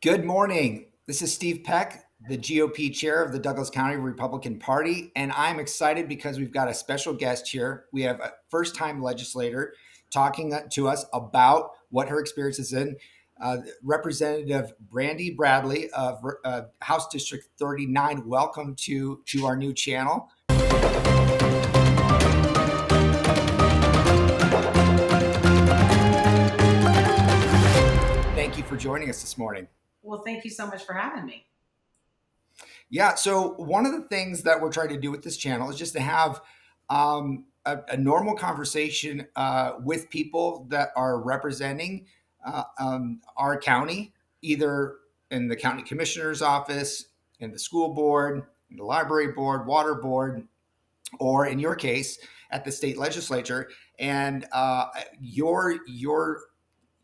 Good morning. This is Steve Peck, the GOP chair of the Douglas County Republican Party, and I'm excited because we've got a special guest here. We have a first-time legislator talking to us about what her experience is in. Representative Brandi Bradley of House District 39. Welcome to our new channel. Thank you for joining us this morning. Well, thank you so much for having me. Yeah, so one of the things that we're trying to do with this channel is just to have a normal conversation with people that are representing our county, either in the county commissioner's office, in the school board, in the library board, water board, or in your case, at the state legislature. And your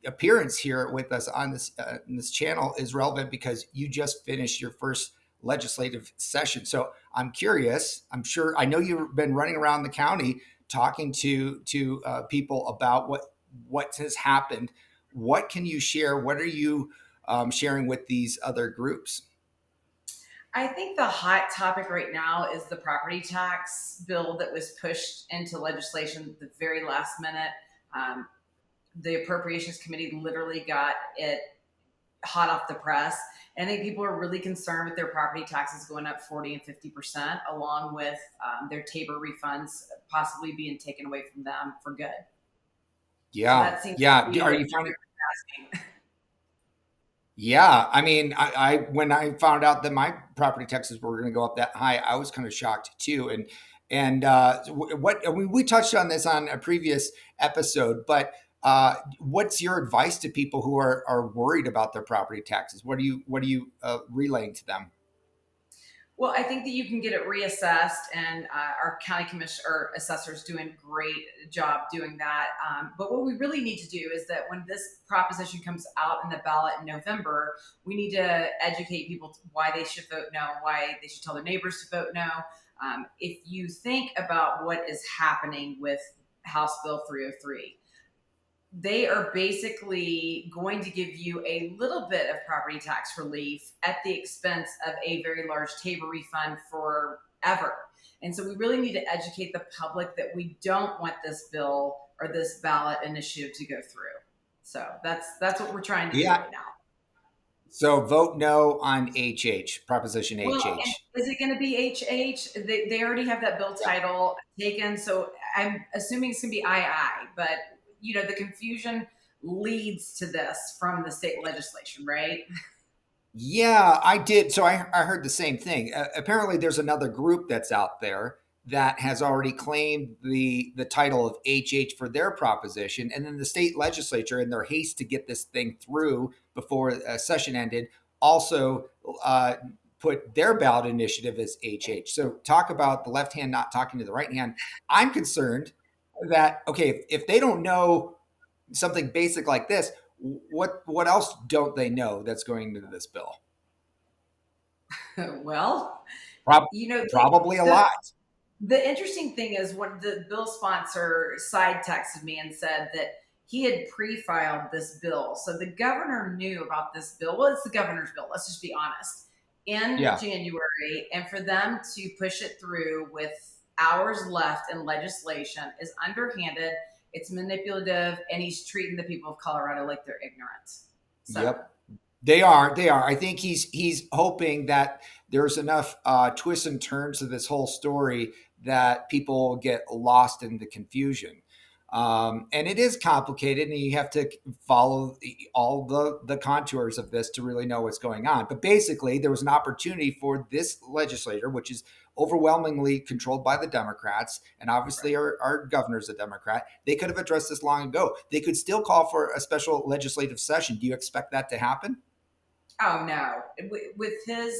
appearance here with us on this channel is relevant because you just finished your first legislative session. So I'm curious. I know you've been running around the county talking to people about what has happened. What can you share? What are you sharing with these other groups? I think the hot topic right now is the property tax bill that was pushed into legislation at the very last minute. The Appropriations Committee literally got it hot off the press. And I think people are really concerned with their property taxes going up 40 and 50%, along with their TABOR refunds possibly being taken away from them for good. Yeah. So that seems Are you finding? Yeah, I mean, I when I found out that my property taxes were going to go up that high, I was kind of shocked too. We touched on this on a previous episode, but what's your advice to people who are worried about their property taxes? What are you relaying to them? Well, I think that you can get it reassessed, and our county commissioner or assessors doing a great job doing that. But what we really need to do is that when this proposition comes out in the ballot in November, we need to educate people why they should vote no, why they should tell their neighbors to vote no. If you think about what is happening with House Bill 303, they are basically going to give you a little bit of property tax relief at the expense of a very large TABOR refund forever. And so we really need to educate the public that we don't want this bill or this ballot initiative to go through. So that's what we're trying to do right now. So vote no on HH, Proposition HH. Well, is it going to be HH? They already have that bill title taken. So I'm assuming it's going to be II, but the confusion leads to this from the state legislation, right? Yeah, I did. So I heard the same thing. Apparently, there's another group that's out there that has already claimed the title of HH for their proposition. And then the state legislature, in their haste to get this thing through before a session ended, also put their ballot initiative as HH. So talk about the left hand not talking to the right hand. I'm concerned that, okay, if they don't know something basic like this, what else don't they know that's going into this bill? Well, probably a lot. The interesting thing is when the bill sponsor side texted me and said that he had pre-filed this bill. So the governor knew about this bill. Well, it's the governor's bill. Let's just be honest. In January, and for them to push it through with hours left in legislation is underhanded, it's manipulative, and he's treating the people of Colorado like they're ignorant. So. Yep, they are. I think he's hoping that there's enough twists and turns to this whole story that people get lost in the confusion. And it is complicated, and you have to follow all the contours of this to really know what's going on. But basically, there was an opportunity for this legislature, which is overwhelmingly controlled by the Democrats, and obviously our governor's a Democrat. They could have addressed this long ago. They could still call for a special legislative session. Do you expect that to happen? Oh, no. With his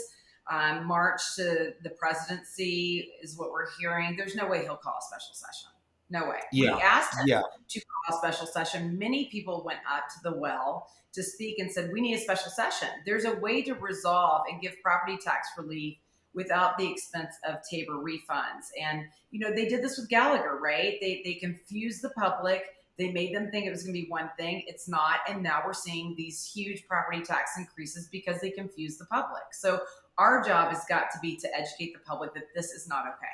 march to the presidency is what we're hearing. There's no way he'll call a special session. No way. Yeah. We asked him to call a special session. Many people went up to the well to speak and said, we need a special session. There's a way to resolve and give property tax relief without the expense of TABOR refunds. And, they did this with Gallagher, right? They confused the public. They made them think it was going to be one thing. It's not. And now we're seeing these huge property tax increases because they confuse the public. So our job has got to be to educate the public that this is not okay.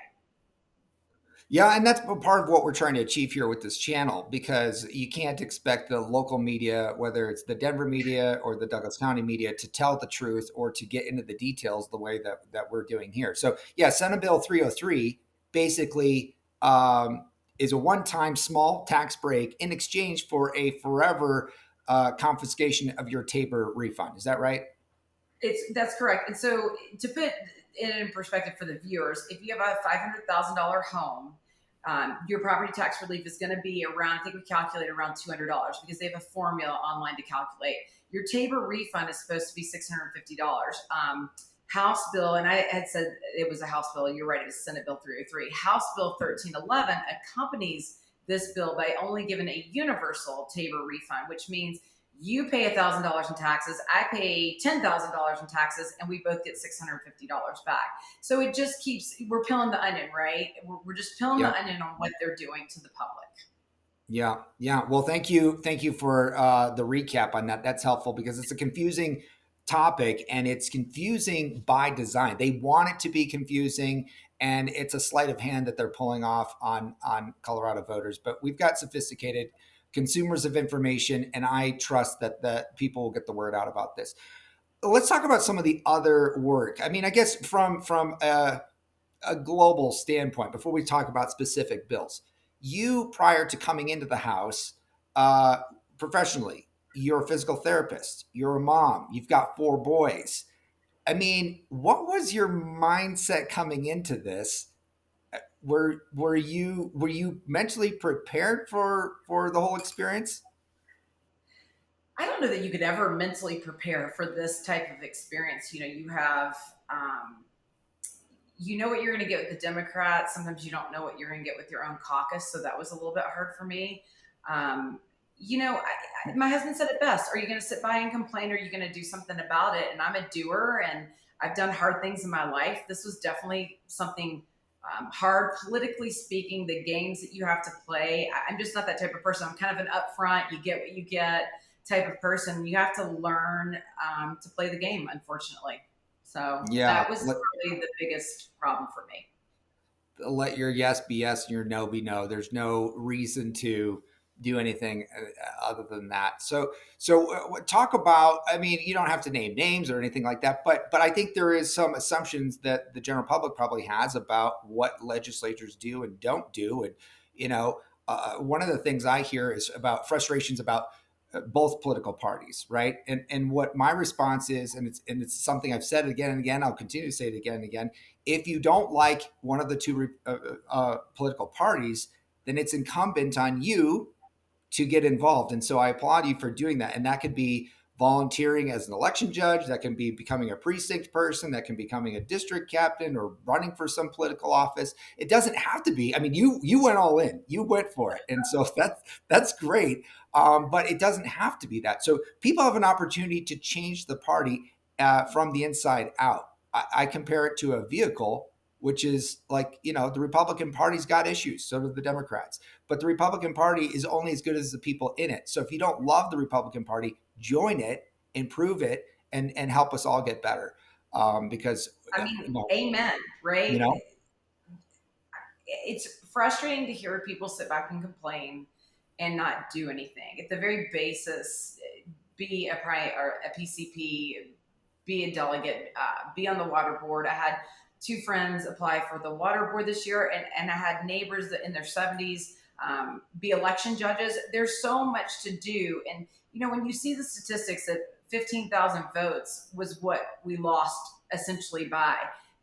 Yeah, and that's part of what we're trying to achieve here with this channel, because you can't expect the local media, whether it's the Denver media or the Douglas County media, to tell the truth or to get into the details the way that we're doing here. So, yeah, Senate Bill 303 basically is a one-time small tax break in exchange for a forever confiscation of your TABOR refund. Is that right? That's correct. And so to put it in perspective for the viewers, if you have a $500,000 home, your property tax relief is going to be around, I think we calculated around $200 because they have a formula online to calculate. Your TABOR refund is supposed to be $650. House bill, and I had said it was a House bill. You're right, it was Senate Bill 303. House Bill 1311 accompanies this bill by only giving a universal TABOR refund, which means you pay $1,000 in taxes, I pay $10,000 in taxes, and we both get $650 back. So it just keeps, we're peeling the onion, right? We're just peeling the Yep. onion on what they're doing to the public. Yeah, yeah. Well, thank you for the recap on that. That's helpful because it's a confusing topic, and it's confusing by design. They want it to be confusing, and it's a sleight of hand that they're pulling off on Colorado voters. But we've got sophisticated consumers of information, and I trust that the people will get the word out about this. Let's talk about some of the other work. I mean, I guess from a global standpoint, before we talk about specific bills, you, prior to coming into the house, uh, professionally, you're a physical therapist, you're a mom, you've got four boys. I mean, what was your mindset coming into this? Were you mentally prepared for the whole experience? I don't know that you could ever mentally prepare for this type of experience. You know, you know what you're going to get with the Democrats. Sometimes you don't know what you're going to get with your own caucus. So that was a little bit hard for me. Um, my husband said it best. Are you going to sit by and complain, or are you going to do something about it? And I'm a doer, and I've done hard things in my life. This was definitely something hard, politically speaking, the games that you have to play. I'm just not that type of person. I'm kind of an upfront, you get what you get type of person. You have to learn to play the game, unfortunately. So Yeah. that was probably the biggest problem for me. Let your yes be yes and your no be no. There's no reason to do anything other than that. So talk about. I mean, you don't have to name names or anything like that, but I think there is some assumptions that the general public probably has about what legislatures do and don't do, and you know, one of the things I hear is about frustrations about both political parties, right? And what my response is, and it's something I've said again and again. I'll continue to say it again and again. If you don't like one of the two political parties, then it's incumbent on you to get involved. And so I applaud you for doing that. And that could be volunteering as an election judge, that can be becoming a precinct person, that can be becoming a district captain or running for some political office. It doesn't have to be. I mean, you went all in, you went for it. And so that's great. But it doesn't have to be that. So people have an opportunity to change the party from the inside out. I compare it to a vehicle, which is like, the Republican Party's got issues, so do the Democrats. But the Republican Party is only as good as the people in it. So if you don't love the Republican Party, join it, improve it, and help us all get better. Because, I mean, amen, you right? know, It's frustrating to hear people sit back and complain and not do anything. At the very basis, be or a PCP, be a delegate, be on the water board. I had two friends apply for the water board this year, and I had neighbors that in their 70s be election judges. There's so much to do. And, when you see the statistics that 15,000 votes was what we lost essentially by,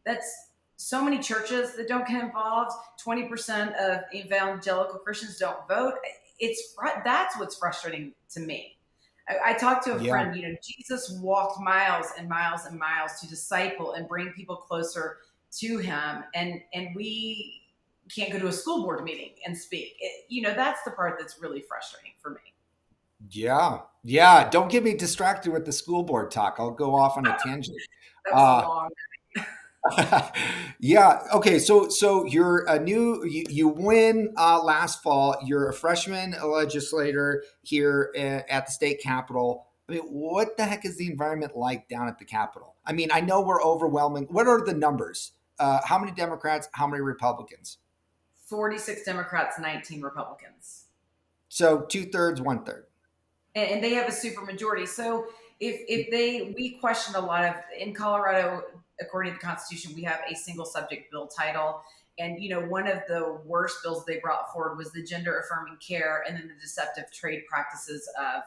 that's so many churches that don't get involved. 20% of evangelical Christians don't vote. That's what's frustrating to me. I talked to a yeah. friend, Jesus walked miles and miles and miles to disciple and bring people closer to him. And we can't go to a school board meeting and speak. That's the part that's really frustrating for me. Yeah. Yeah. Don't get me distracted with the school board talk. I'll go off on a tangent. That was a Uh, long. Yeah. Okay. So you're a new. You win last fall. You're a freshman legislator here at the state capitol. I mean, what the heck is the environment like down at the capitol? I mean, I know we're overwhelming. What are the numbers? How many Democrats? How many Republicans? 46 Democrats, 19 Republicans. So two-thirds, one-third. And they have a super majority. So if they we questioned a lot of in Colorado, according to the Constitution, we have a single subject bill title. And one of the worst bills they brought forward was the gender affirming care and then the deceptive trade practices of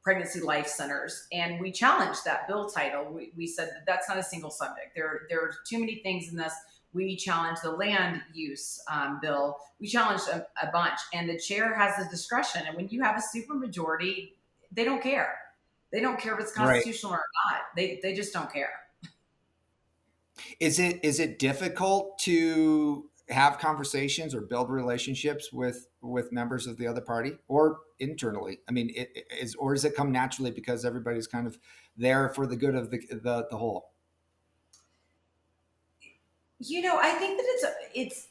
pregnancy life centers. And we challenged that bill title. We said that that's not a single subject. There are too many things in this. We challenged the land use bill. We challenged a bunch, and the chair has the discretion. And when you have a super majority, they don't care. They don't care if it's Right. constitutional or not. They just don't care. Is it difficult to have conversations or build relationships with members of the other party or internally? I mean, or does it come naturally because everybody's kind of there for the good of the whole? I think that it's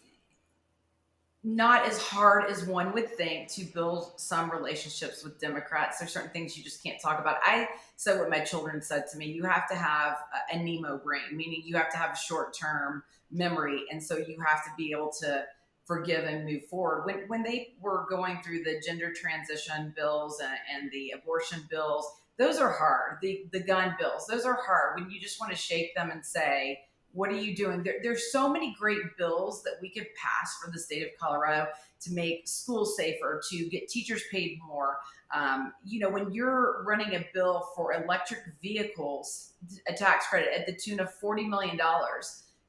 not as hard as one would think to build some relationships with Democrats. There's certain things you just can't talk about. I said what my children said to me: you have to have a Nemo brain, meaning you have to have a short term memory. And so you have to be able to forgive and move forward. When they were going through the gender transition bills and the abortion bills, those are hard. The gun bills, those are hard when you just want to shake them and say, what are you doing? There's so many great bills that we could pass for the state of Colorado to make schools safer, to get teachers paid more. When you're running a bill for electric vehicles, a tax credit at the tune of $40 million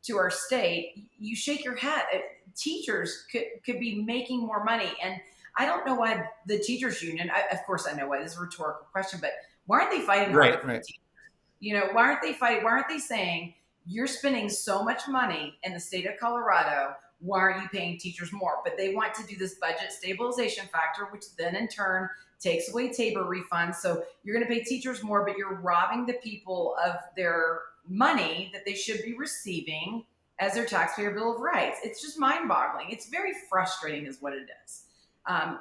to our state, you shake your head. Teachers could be making more money. And I don't know why the teachers union, of course I know why, this is a rhetorical question, but why aren't they fighting harder Right, for the right. teachers? Why aren't they fighting? Why aren't they saying, you're spending so much money in the state of Colorado, why aren't you paying teachers more? But they want to do this budget stabilization factor, which then in turn takes away TABOR refunds. So you're going to pay teachers more, but you're robbing the people of their money that they should be receiving as their taxpayer bill of rights. It's just mind boggling. It's very frustrating, is what it is.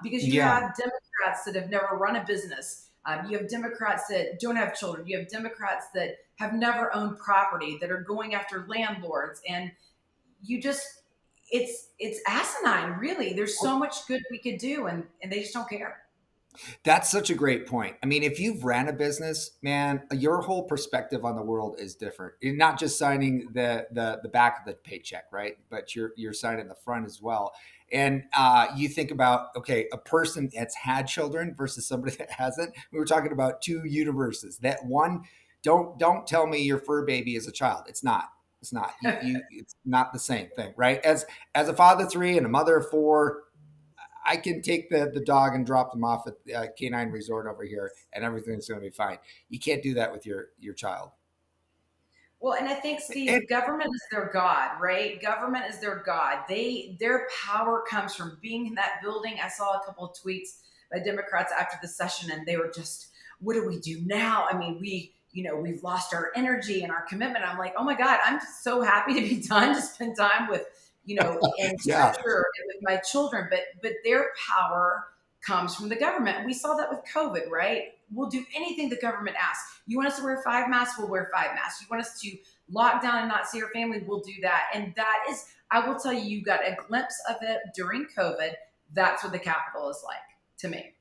Because you Yeah. have Democrats that have never run a business. You have Democrats that don't have children. You have Democrats that have never owned property, that are going after landlords. And you just, it's asinine, really. There's so much good we could do, and they just don't care. That's such a great point. I mean, if you've ran a business, man, your whole perspective on the world is different. You're not just signing the back of the paycheck, right? But you're signing the front as well. And you think about, okay, a person that's had children versus somebody that hasn't. We were talking about two universes. That one, don't tell me your fur baby is a child. It's not. It's not. It's not the same thing, right? As a father of three and a mother of four, I can take the dog and drop them off at the canine resort over here, and everything's going to be fine. You can't do that with your child. Well, and I think, And Steve, government is their god, right? Government is their god. Their power comes from being in that building. I saw a couple of tweets by Democrats after the session, and they were just, "What do we do now?" I mean, we've lost our energy and our commitment. I'm like, oh my god, I'm so happy to be done to spend time with, in yeah, scripture and with my children. But their power comes from the government. We saw that with COVID, right? We'll do anything the government asks. You want us to wear 5 masks? We'll wear 5 masks. You want us to lock down and not see our family? We'll do that. And that is, I will tell you, you got a glimpse of it during COVID. That's what the Capitol is like to me.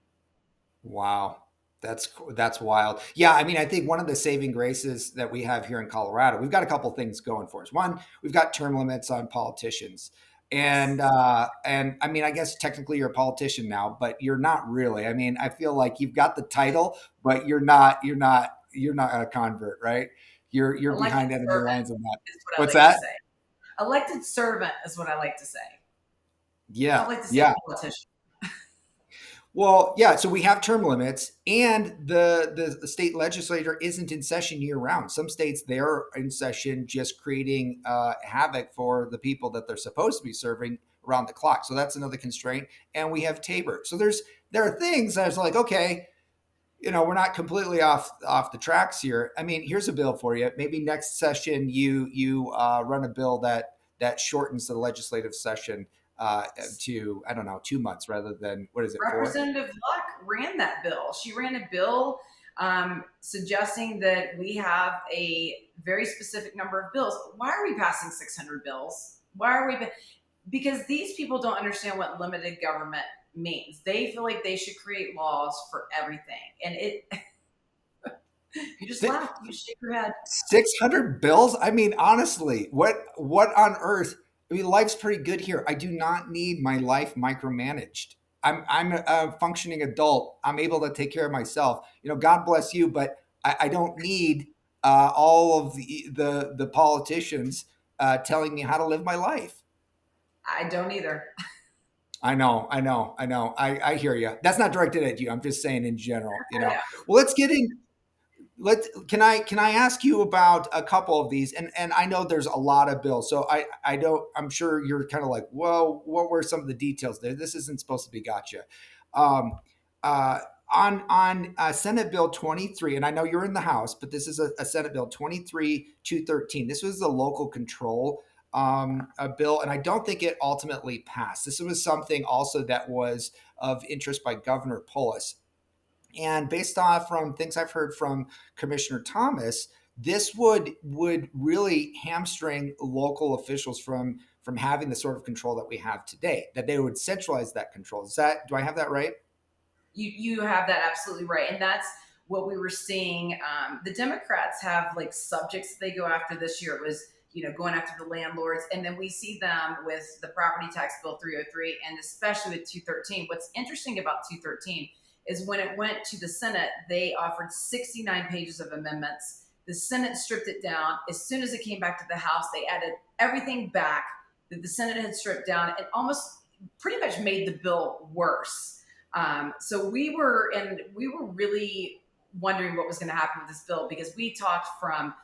wow, that's wild. Yeah, I mean, I think one of the saving graces that we have here in Colorado, we've got a couple things going for us. One, we've got term limits on politicians. Yes. And I mean, I guess technically you're a politician now, but you're not really. I mean, I feel like you've got the title, but you're not a convert, right? You're Elected behind enemy servant lines on that. is what I What's like to that? say. Elected servant is what I like to say. I Yeah, don't like to say yeah. politician. Well, yeah. So we have term limits, and the state legislature isn't in session year round. Some states they're in session just creating havoc for the people that they're supposed to be serving around the clock. So that's another constraint. And we have TABOR. So there are things that's like, okay, we're not completely off the tracks here. I mean, here's a bill for you. Maybe next session you run a bill that shortens the legislative session to, I don't know, 2 months rather than, what is it, four? Representative Luck ran that bill. She ran a bill suggesting that we have a very specific number of bills. Why are we passing 600 bills? Why are we? Because these people don't understand what limited government means. They feel like they should create laws for everything, and it. You just laugh. You shake your head. 600 bills? I mean, honestly, what on earth? I mean, life's pretty good here. I do not need my life micromanaged. I'm a functioning adult. I'm able to take care of myself. God bless you, but I don't need all of the politicians telling me how to live my life. I don't either. I know, I know, I know. I hear you. That's not directed at you. I'm just saying in general. I know. Well, let's get in. Let can I ask you about a couple of these? And I know there's a lot of bills, so I don't. I'm sure you're kind of like, well, what were some of the details there? This isn't supposed to be gotcha. Um, uh, on Senate Bill 23, and I know you're in the House, but this is a Senate Bill 23-213. This was the local control a bill, and I don't think it ultimately passed. This was something also that was of interest by Governor Polis. And based off from things I've heard from Commissioner Thomas, this would really hamstring local officials from having the sort of control that we have today. That they would centralize that control. Do I have that right? You have that absolutely right, and that's what we were seeing. The Democrats have like subjects that they go after. This year it was going after the landlords, and then we see them with the property tax bill 303, and especially with 213. What's interesting about 213 is when it went to the Senate, they offered 69 pages of amendments. The Senate stripped it down. As soon as it came back to the House, they added everything back that the Senate had stripped down. It almost pretty much made the bill worse. So we were really wondering what was going to happen with this bill, because we talked from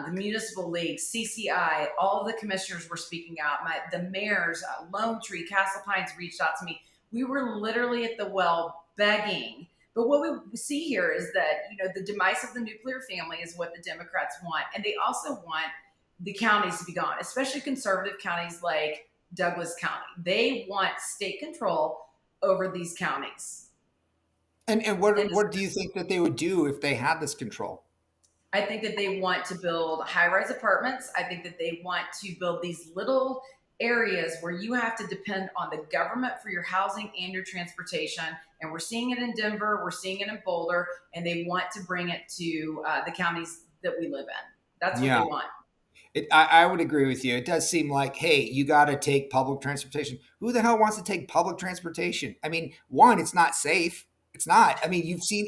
the municipal league, CCI, all of the commissioners were speaking out. The mayors, Lone Tree, Castle Pines reached out to me. We were literally at the well begging. But what we see here is that the demise of the nuclear family is what the Democrats want, and they also want the counties to be gone, especially conservative counties like Douglas County. They want state control over these counties. And And what do you think that they would do if they had this control? I think that they want to build high-rise apartments. I think that they want to build these little areas where you have to depend on the government for your housing and your transportation. And we're seeing it in Denver, we're seeing it in Boulder, and they want to bring it to the counties that we live in. That's what Yeah. they want. I would agree with you. It does seem like, hey, you got to take public transportation. Who the hell wants to take public transportation? I mean, one, it's not safe. It's not. I mean,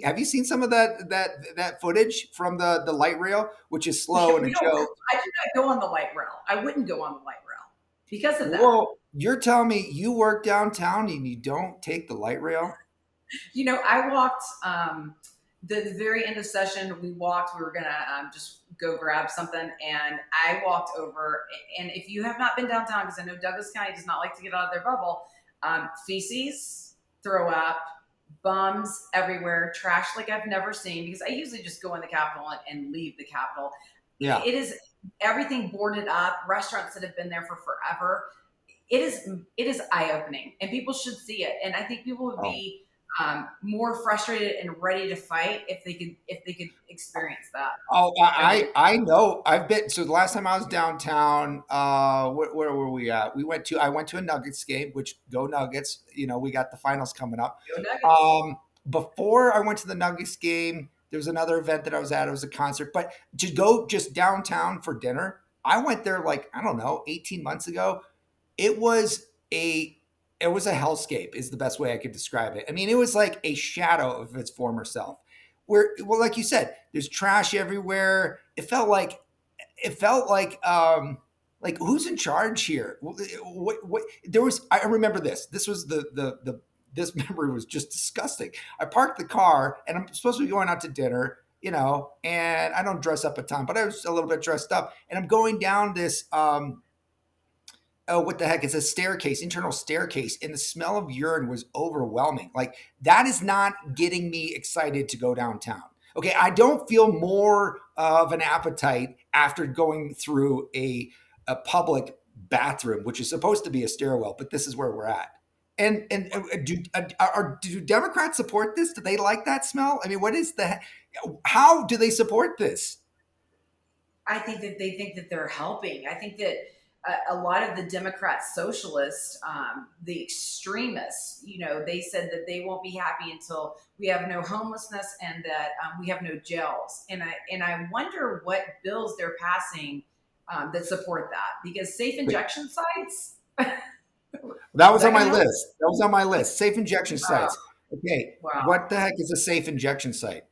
have you seen some of that footage from the light rail, which is slow and a We don't. joke? I do not go on the light rail. I wouldn't go on the light rail because of that. Whoa, you're telling me you work downtown and you don't take the light rail? I walked the very end of session. We walked. We were gonna just go grab something, and I walked over. And if you have not been downtown, because I know Douglas County does not like to get out of their bubble, feces, throw up, bums everywhere, trash like I've never seen. Because I usually just go in the Capitol and leave the Capitol. Yeah. It is everything boarded up. Restaurants that have been there for forever. It is eye opening, and people should see it. And I think people would Oh. be more frustrated and ready to fight if they could experience that. Oh, I really. I know. I've been. So the last time I was downtown, where were we at? I went to a Nuggets game, which go Nuggets. We got the finals coming up. Go Nuggets. Before I went to the Nuggets game, there was another event that I was at. It was a concert, but to go just downtown for dinner, I went there like, I don't know, 18 months ago. It was a it was a hellscape is the best way I could describe it. I mean, it was like a shadow of its former self. Where, well, like you said, there's trash everywhere. It felt like who's in charge here? What there was? I remember this. This was the this memory was just disgusting. I parked the car and I'm supposed to be going out to dinner, and I don't dress up a ton, but I was a little bit dressed up. And I'm going down oh, what the heck? It's a staircase, internal staircase, and the smell of urine was overwhelming. Like, that is not getting me excited to go downtown. Okay, I don't feel more of an appetite after going through a public bathroom, which is supposed to be a stairwell, but this is where we're at. Do Democrats support this? Do they like that smell? I mean, what is the how do they support this? I think that they think that they're helping. I think that a lot of the Democrat socialists, the extremists, they said that they won't be happy until we have no homelessness and that we have no jails. And I wonder what bills they're passing that support that, because safe injection sites, That is was that on going my to help? list. That was on my list. Safe injection Uh, sites. Okay, wow. what the heck is a safe injection site?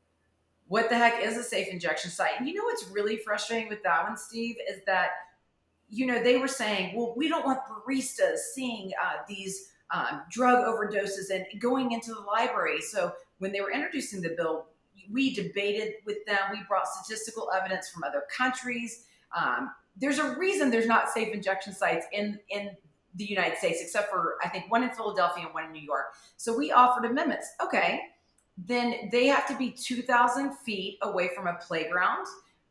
What the heck is a safe injection site? And you know what's really frustrating with that one, Steve, is that they were saying, well, we don't want baristas seeing these drug overdoses and going into the library. So when they were introducing the bill, we debated with them. We brought statistical evidence from other countries. There's a reason there's not safe injection sites in the United States, except for I think one in Philadelphia and one in New York. So we offered amendments. Okay, then they have to be 2,000 feet away from a playground.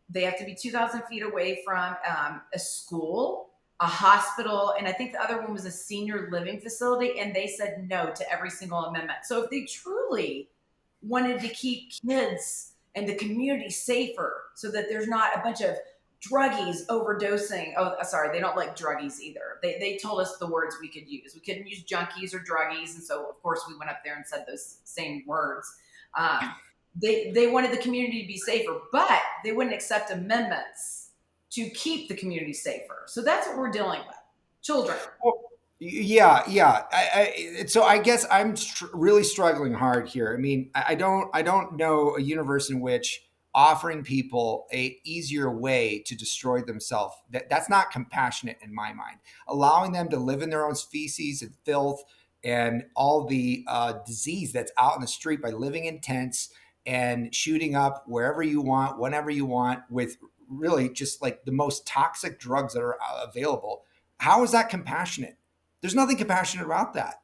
They have to be 2,000 feet away from a school, a hospital, and I think the other one was a senior living facility. And they said no to every single amendment. So if they truly wanted to keep kids and the community safer so that there's not a bunch of druggies overdosing. Oh, sorry, they don't like druggies either. They told us the words we could use. We couldn't use junkies or druggies. And so, of course, we went up there and said those same words. Um, they wanted the community to be safer, but they wouldn't accept amendments to keep the community safer. So that's what we're dealing with. Children. Well, yeah, yeah. So I guess I'm really struggling hard here. I mean, I don't know a universe in which offering people a easier way to destroy themselves, that's not compassionate in my mind. Allowing them to live in their own feces and filth and all the disease that's out in the street by living in tents and shooting up wherever you want, whenever you want, with really just like the most toxic drugs that are available. How is that compassionate? There's nothing compassionate about that.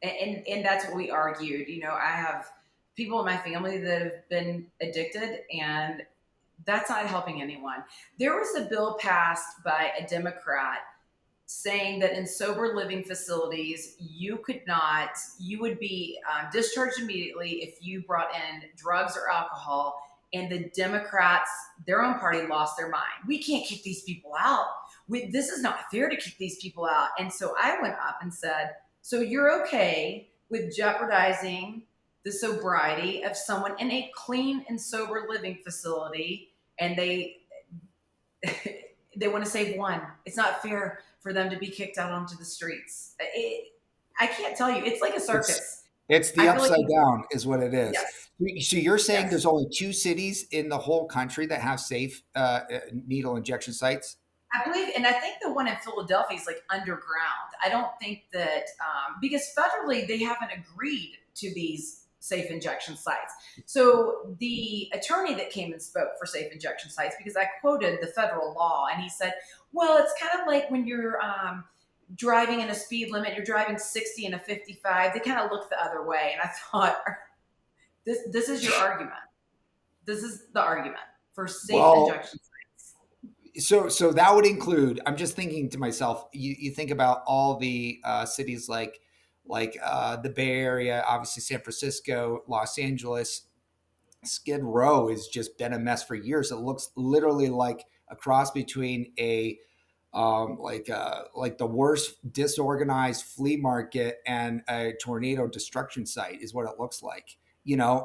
And that's what we argued. I have people in my family that have been addicted, and that's not helping anyone. There was a bill passed by a Democrat saying that in sober living facilities, you would be discharged immediately if you brought in drugs or alcohol. And the Democrats, their own party, lost their mind. We can't kick these people out. This is not fair to kick these people out. And so I went up and said, so you're okay with jeopardizing the sobriety of someone in a clean and sober living facility, and they want to save one. It's not fair for them to be kicked out onto the streets. I can't tell you. It's like a It's circus. it's the I feel like, upside down is what it is. yes, So you're saying yes. there's only two cities in the whole country that have safe needle injection sites? I believe, and I think the one in Philadelphia is like underground. I don't think that because federally they haven't agreed to these safe injection sites. So the attorney that came and spoke for safe injection sites, because I quoted the federal law, and he said, "Well, it's kind of like when you're driving in a speed limit, you're driving 60 and a 55. They kind of look the other way." And I thought, this is your argument. This is the argument for safe Well, injection sites. so that would include. I'm just thinking to myself. You think about all the cities like the Bay Area, obviously San Francisco, Los Angeles. Skid Row has just been a mess for years. It looks literally like a cross between a like the worst disorganized flea market and a tornado destruction site is what it looks like.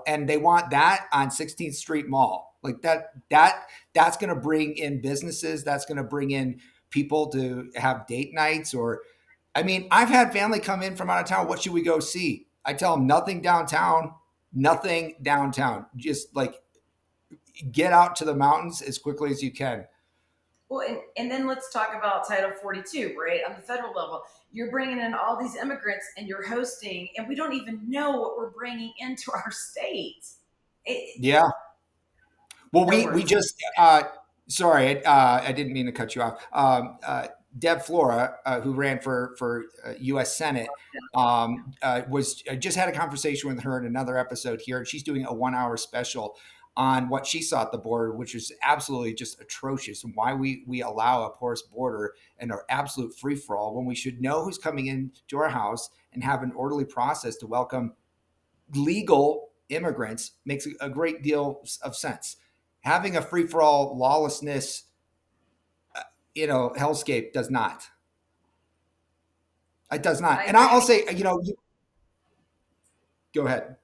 And they want that on 16th Street Mall. Like that's going to bring in businesses. That's going to bring in people to have date nights. Or, I mean, I've had family come in from out of town. What should we go see? I tell them nothing downtown, nothing downtown. Just like get out to the mountains as quickly as you can. Well, and then let's talk about Title 42, right? On the federal level, you're bringing in all these immigrants and you're hosting, and we don't even know what we're bringing into our state. Yeah. Well, No we words. just sorry, I didn't mean to cut you off. Deb Flora, who ran for U.S. Senate, was I just had a conversation with her in another episode here, and she's doing a 1 hour special on what she saw at the border, which is absolutely just atrocious, and why we allow a porous border and an absolute free for all when we should know who's coming into our house and have an orderly process to welcome legal immigrants makes a great deal of sense. Having a free for all lawlessness, hellscape does not. It does not. I And agree. I'll say, go ahead.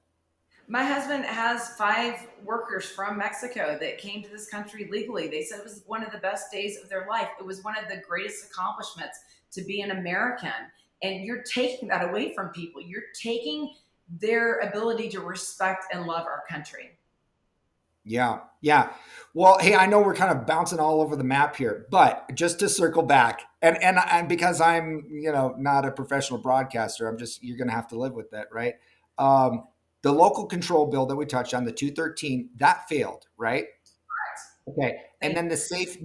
My husband has 5 workers from Mexico that came to this country legally. They said it was one of the best days of their life. It was one of the greatest accomplishments to be an American. And you're taking that away from people. You're taking their ability to respect and love our country. Yeah, yeah. Well, hey, I know we're kind of bouncing all over the map here, but just to circle back, and because I'm not a professional broadcaster, you're going to have to live with that, right? Um, the local control bill that we touched on, the 213, that failed, right? Okay, and Thank then the safe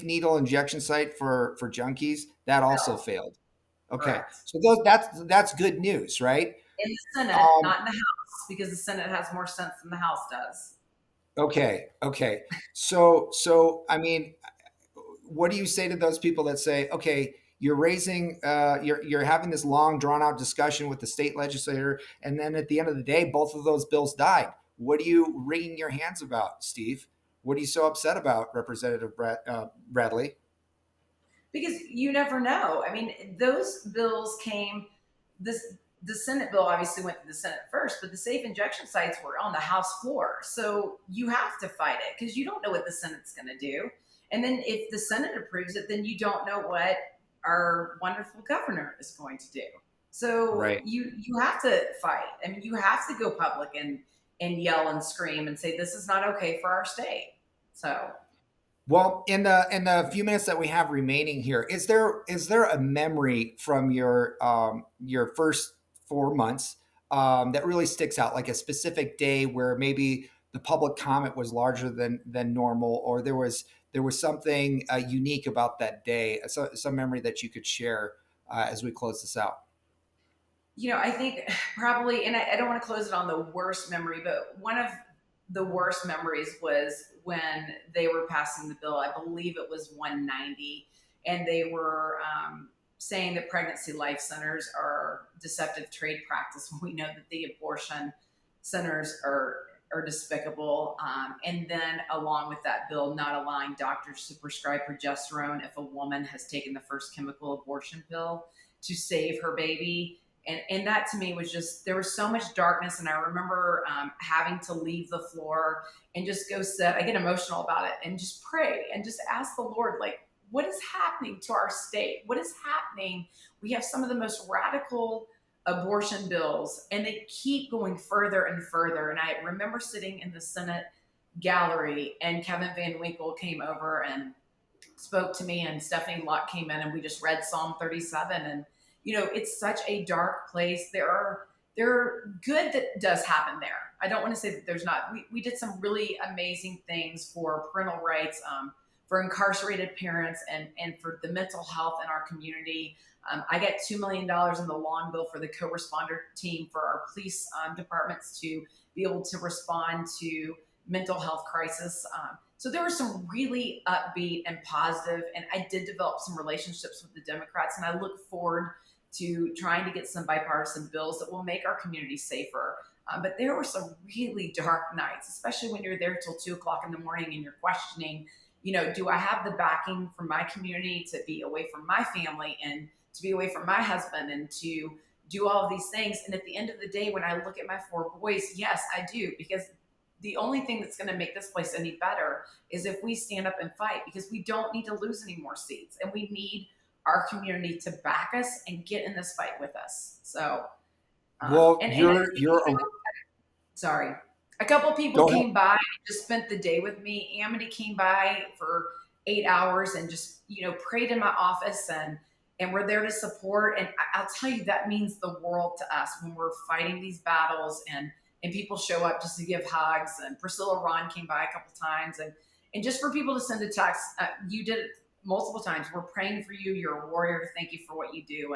needle injection site for junkies, that also you. failed. Okay, Correct. so that's good news, right? In the Senate, Um, not in the House, because the Senate has more sense than the House does. okay, okay. So I mean, what do you say to those people that say, okay, you're having this long drawn out discussion with the state legislator, and then at the end of the day, both of those bills died. What are you wringing your hands about, Steve? What are you so upset about, Representative Bradley? Because you never know. I mean, those bills came. This the Senate bill obviously went to the Senate first, but the safe injection sites were on the House floor. So you have to fight it because you don't know what the Senate's going to do. And then if the Senate approves it, then you don't know what our wonderful governor is going to do. So Right. you have to fight. I mean, you have to go public and yell and scream and say this is not okay for our state. So Well, in the few minutes that we have remaining here, is there a memory from your first 4 months that really sticks out, like a specific day where maybe the public comment was larger than normal, or there was something unique about that day, some memory that you could share as we close this out? I think probably, and I don't want to close it on the worst memory, but one of the worst memories was when they were passing the bill. I believe it was 190, and they were saying that pregnancy life centers are deceptive trade practice when we know that the abortion centers are despicable. And then, along with that bill, not allowing doctors to prescribe progesterone if a woman has taken the first chemical abortion pill to save her baby. And that to me was just, there was so much darkness. And I remember having to leave the floor and just go sit. I get emotional about it and just pray and just ask the Lord, like, what is happening to our state? What is happening? We have some of the most radical abortion bills, and they keep going further and further. And I remember sitting in the Senate gallery, and Kevin Van Winkle came over and spoke to me, and Stephanie Locke came in, and we just read Psalm 37. And it's such a dark place. There are good that does happen there. I don't want to say that there's not. We did some really amazing things for parental rights, for incarcerated parents, and for the mental health in our community. I got $2 million in the lawn bill for the co-responder team for our police departments to be able to respond to mental health crisis. So there were some really upbeat and positive, and I did develop some relationships with the Democrats, and I look forward to trying to get some bipartisan bills that will make our community safer. But there were some really dark nights, especially when you're there till 2 o'clock in the morning and you're questioning, do I have the backing from my community to be away from my family and to be away from my husband and to do all of these things? And at the end of the day, when I look at my 4 boys, yes, I do, because the only thing that's going to make this place any better is if we stand up and fight, because we don't need to lose any more seats, and we need our community to back us and get in this fight with us. So, Well, and you're sorry, a couple of people go ahead. came by and just spent the day with me. Amity came by for 8 hours and just prayed in my office, and we're there to support. And I'll tell you, that means the world to us when we're fighting these battles, and people show up just to give hugs. And Priscilla Ron came by a couple times, and just for people to send a text. You did it multiple times, we're praying for you. You're a warrior. Thank you for what you do.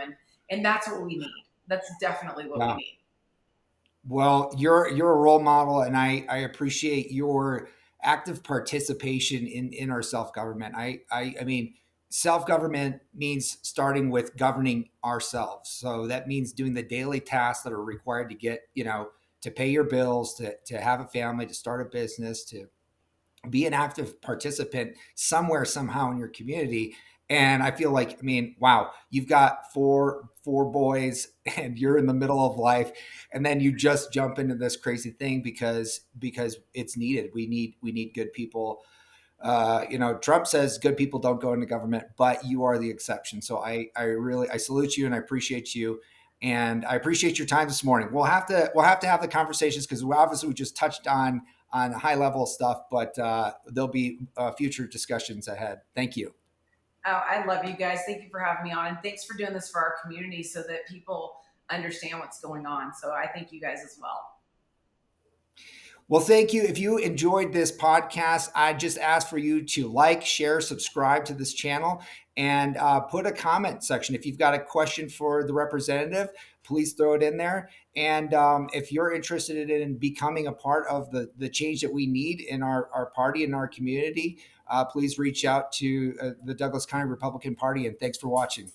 And that's what we need. That's definitely what we Yeah. need. Well, you're a role model, and I appreciate your active participation in our self government. I mean, self government means starting with governing ourselves. So that means doing the daily tasks that are required to get, to pay your bills, to have a family, to start a business, to be an active participant somewhere somehow in your community. And I feel like, I mean, wow, you've got four boys and you're in the middle of life, and then you just jump into this crazy thing because it's needed. We need good people. Trump says good people don't go into government, but you are the exception. So I salute you and I appreciate you. And I appreciate your time this morning. We'll have to have the conversations because we just touched on high level stuff, but there'll be future discussions ahead. Thank you. Oh, I love you guys. Thank you for having me on. And thanks for doing this for our community so that people understand what's going on. So I thank you guys as well. Well, thank you. If you enjoyed this podcast, I just ask for you to like, share, subscribe to this channel, and put a comment section. If you've got a question for the representative, please throw it in there. And if you're interested in becoming a part of the change that we need in our party and our community, please reach out to the Douglas County Republican Party. And thanks for watching.